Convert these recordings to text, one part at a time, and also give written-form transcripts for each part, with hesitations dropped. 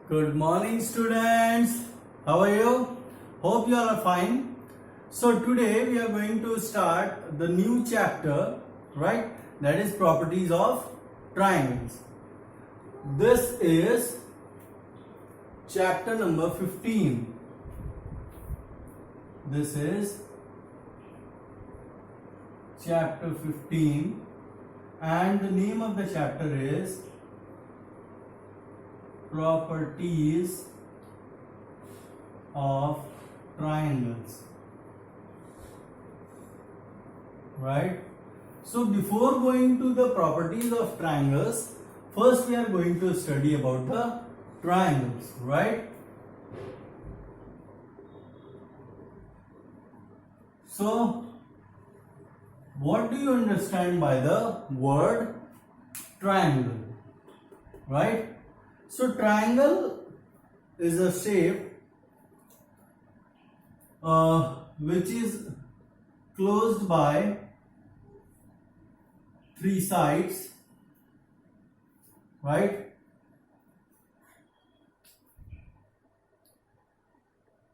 Good morning, students. How are you? Hope you all are fine. So today we are going to start the new chapter, right? That is properties of triangles. This is chapter number 15. This is chapter 15 and the name of the chapter is properties of triangles, right? So before going to the properties of triangles, first we are going to study about the triangles, right? So what do you understand by the word triangle, right? So triangle is a shape which is closed by three sides, right?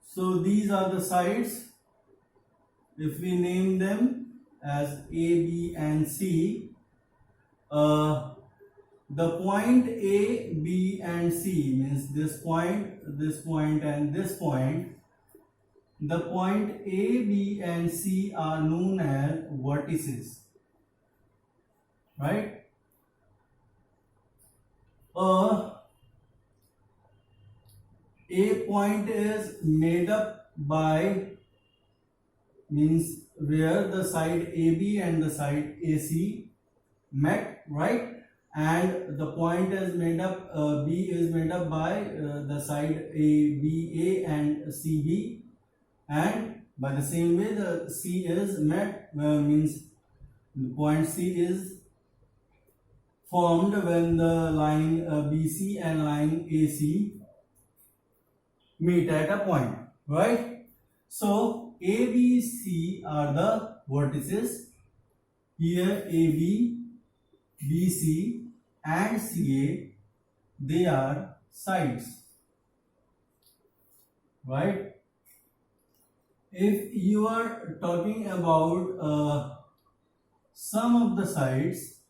So these are the sides. If we name them as A, B and C, the point A, B and C means this point and this point. The point A, B and C are known as vertices, right? A point is made up by, means where the side AB and the side AC met, right? And the point is made up, B is made up by the side ABA and CB, and by the same way the C is met, means the point C is formed when the line BC and line AC meet at a point, right? So ABC are the vertices. Here AB, BC and CA, they are sides, right? If you are talking about some of the sides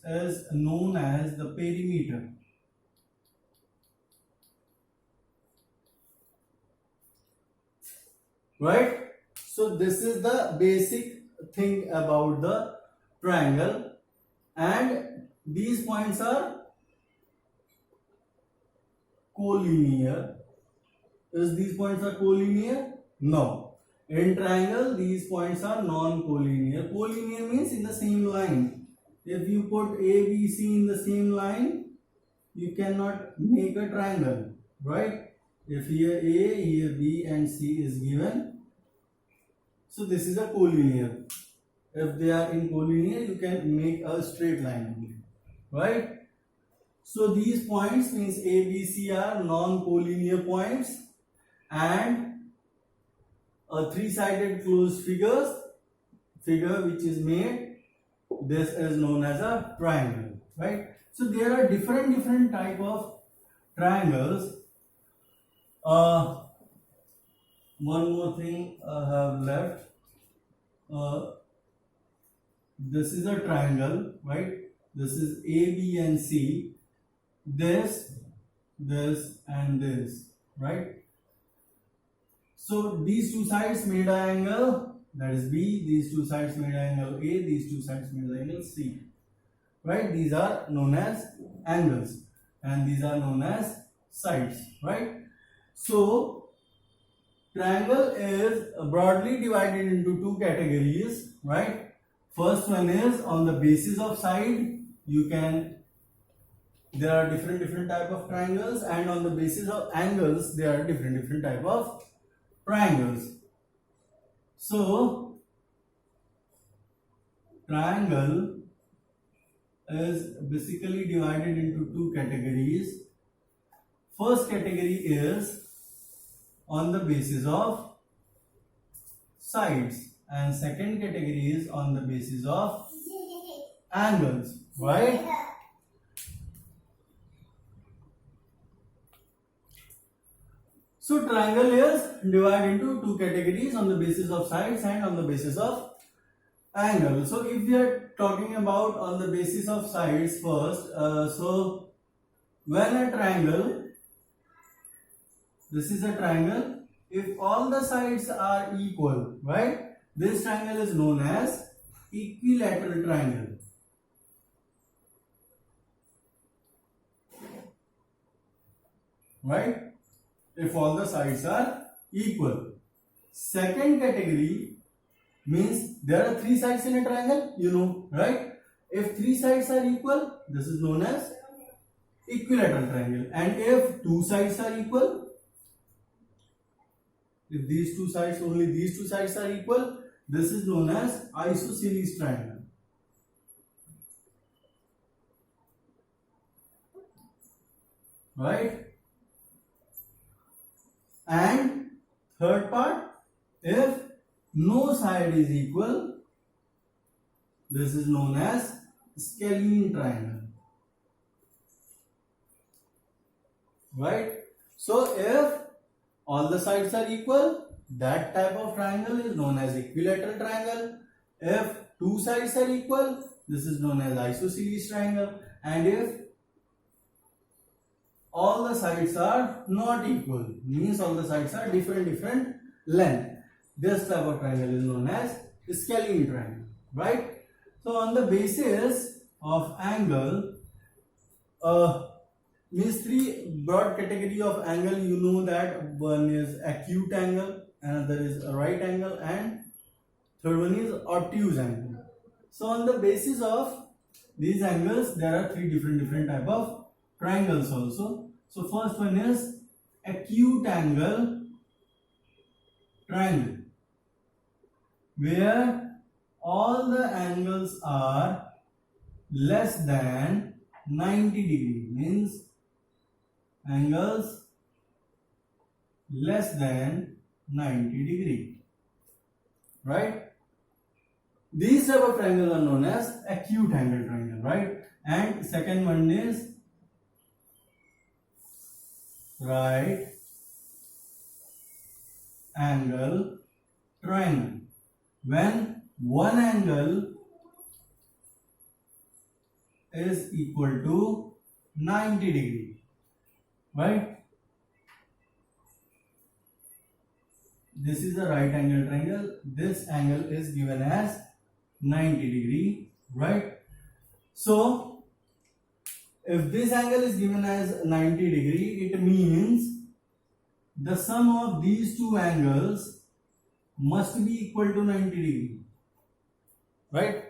is known as the perimeter, right? So this is the basic thing about the triangle, and these points are collinear. Is these points are collinear? No. In triangle, these points are non-collinear. Collinear means in the same line. If you put A, B, C in the same line, you cannot make a triangle, right? If here A, here B and C is given, so this is a collinear. If they are in collinear, you can make a straight line, right? So these points means A, B, C are non-collinear points, and a three-sided closed figure which is made, this is known as a triangle, right? So there are different type of triangles. One more thing I have left. This is a triangle, right? This is A, B and C. This and this, right? So these two sides made an angle, that is B. These two sides made an angle A. These two sides made an angle C, right? These are known as angles and these are known as sides, right? So triangle is broadly divided into two categories, right? First one is on the basis of side. There are different type of triangles, and on the basis of angles there are different type of triangles. So triangle is basically divided into two categories. First category is on the basis of sides, and second category is on the basis of angles, right? So triangle is divided into two categories on the basis of sides and on the basis of angle. So if we are talking about on the basis of sides first, so when a triangle, this is a triangle, if all the sides are equal, right, this triangle is known as equilateral triangle. Right? If all the sides are equal. Second category means there are three sides in a triangle, you know, right? If three sides are equal, this is known as equilateral triangle. And if two sides are equal, if these two sides, only these two sides are equal, this is known as isosceles triangle. Right? And third part, if no side is equal, this is known as scalene triangle. Right? So if all the sides are equal, that type of triangle is known as equilateral triangle. If two sides are equal, this is known as isosceles triangle. And if all the sides are not equal, means all the sides are different length, this type of triangle is known as scalene triangle. Right? So on the basis of angle, means three broad category of angle, you know that one is acute angle, another is a right angle, and third one is obtuse angle. So on the basis of these angles, there are three different type of triangles also. So first one is acute angle triangle, where all the angles are less than 90 degree, means angles less than 90 degree. Right? These type of triangles are known as acute angle triangle. Right? And second one is right angle triangle, when one angle is equal to 90 degree. Right? This is a right angle triangle. This angle is given as 90 degree. Right? So if this angle is given as 90 degree, it means the sum of these two angles must be equal to 90 degree. Right?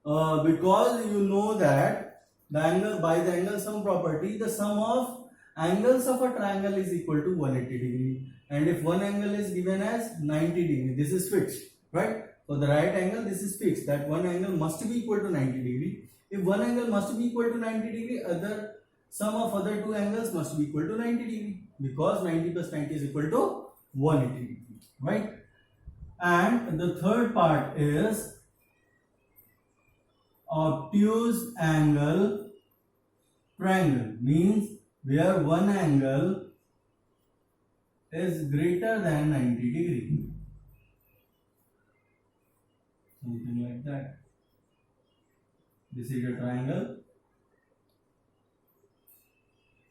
Because you know that the angle, by the angle sum property, the sum of angles of a triangle is equal to 180 degree. And if one angle is given as 90 degree, this is fixed. Right? For the right angle, this is fixed, that one angle must be equal to 90 degree. If one angle must be equal to 90 degree, other sum of other two angles must be equal to 90 degree, because 90 plus 90 is equal to 180 degree. Right? And the third part is obtuse angle triangle, means where one angle is greater than 90 degree. Something like that. This is a triangle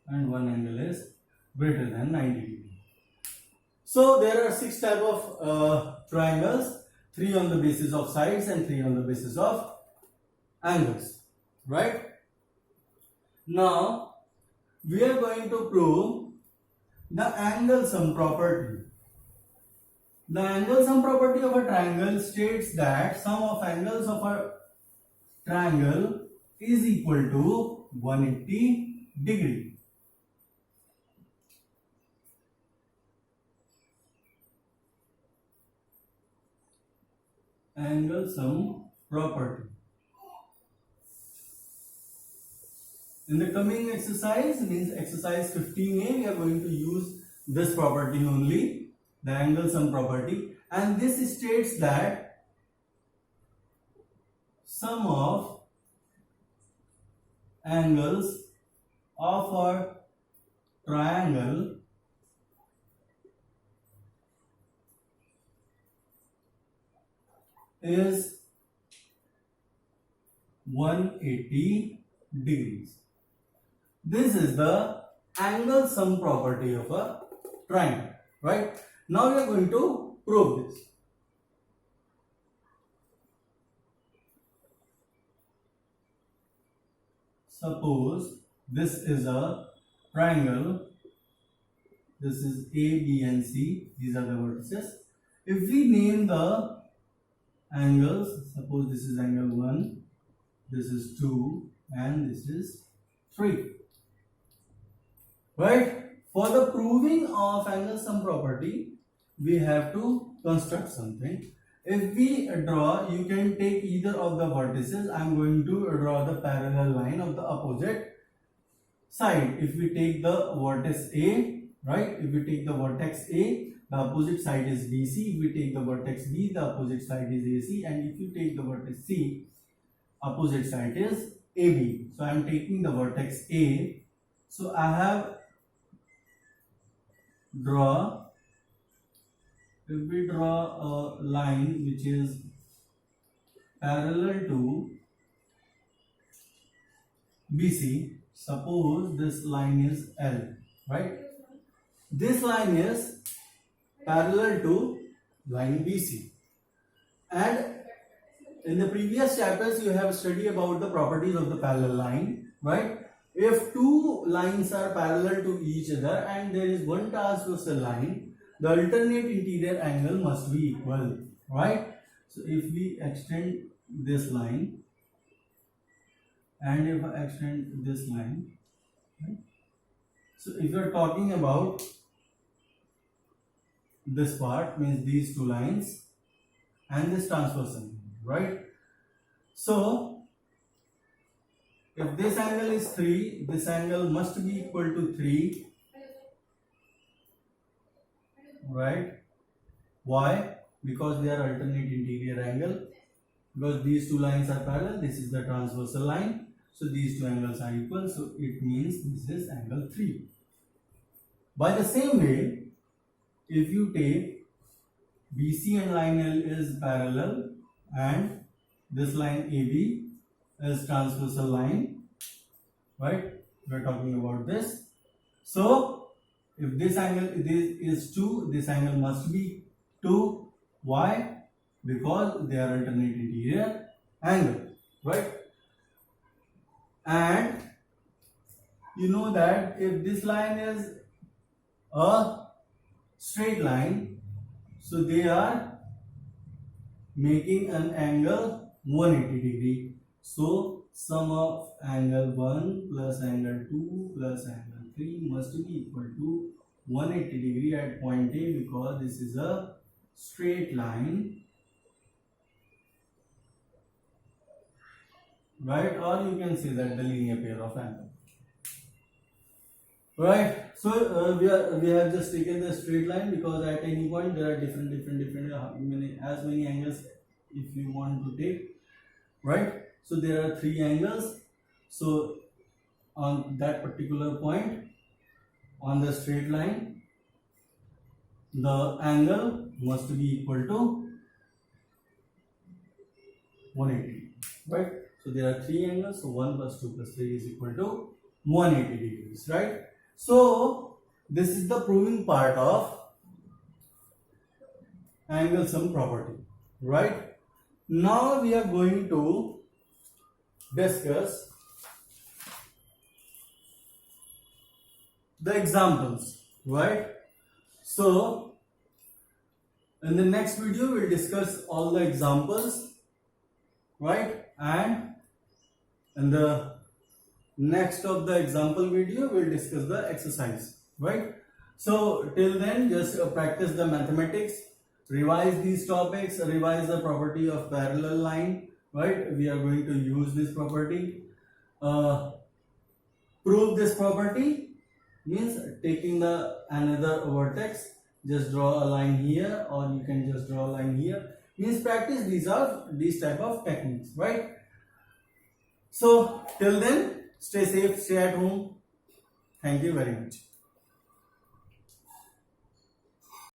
and one angle is greater than 90 degree. So there are six type of triangles, three on the basis of sides and three on the basis of angles. Right? Now we are going to prove the angle sum property. The angle sum property of a triangle states that sum of angles of a triangle is equal to 180 degree. Angle sum property. In the coming exercise, means exercise 15a, we are going to use this property only, the angle sum property, and this states that sum of angles of a triangle is 180 degrees. This is the angle sum property of a triangle, right? Now we are going to prove this. Suppose this is a triangle. This is A, B and C. These are the vertices. If we name the angles, suppose this is angle 1, this is 2 and this is 3. Right? For the proving of angle sum property, we have to construct something. If we draw, you can take either of the vertices. I am going to draw the parallel line of the opposite side. If we take the vertex A, right? If we take the vertex A, the opposite side is BC. If we take the vertex B, the opposite side is AC. And if you take the vertex C, opposite side is AB. So I am taking the vertex A. So I have if we draw a line which is parallel to BC, suppose this line is L, right? This line is parallel to line BC. And in the previous chapters, you have studied about the properties of the parallel line, right? If two lines are parallel to each other and there is one transversal line, the alternate interior angle must be equal, right? So if we extend this line and if I extend this line, right? So if you are talking about this part, means these two lines and this transversal line, right? So if this angle is 3, this angle must be equal to 3, right? Why? Because they are alternate interior angle. Because these two lines are parallel, this is the transversal line. So these two angles are equal. So it means this is angle 3. By the same way, if you take BC and line L is parallel and this line AB is transversal line, right? We are talking about this. So if this angle is 2, this angle must be 2. Why? Because they are alternate interior angle, right? And you know that if this line is a straight line, so they are making an angle 180 degree. So sum of angle 1 plus angle 2 plus angle 3 must be equal to 180 degree at point A, because this is a straight line, right? Or you can say that the linear pair of angles, right? So we have just taken the straight line because at any point there are different as many angles if you want to take, right? So there are 3 angles. So on that particular point on the straight line, the angle must be equal to 180, right? So there are 3 angles. So 1 plus 2 plus 3 is equal to 180 degrees, right? So this is the proving part of angle sum property, right? Now we are going to discuss the examples, right? So in the next video we'll discuss all the examples, right? And in the next of the example video we'll discuss the exercise, right? So till then, just practice the mathematics, revise these topics, revise the property of parallel line, right? We are going to use this property. Prove this property means taking the another vertex, just draw a line here, or you can just draw a line here. Means practice these type of techniques, right? So till then, stay safe, stay at home. Thank you very much.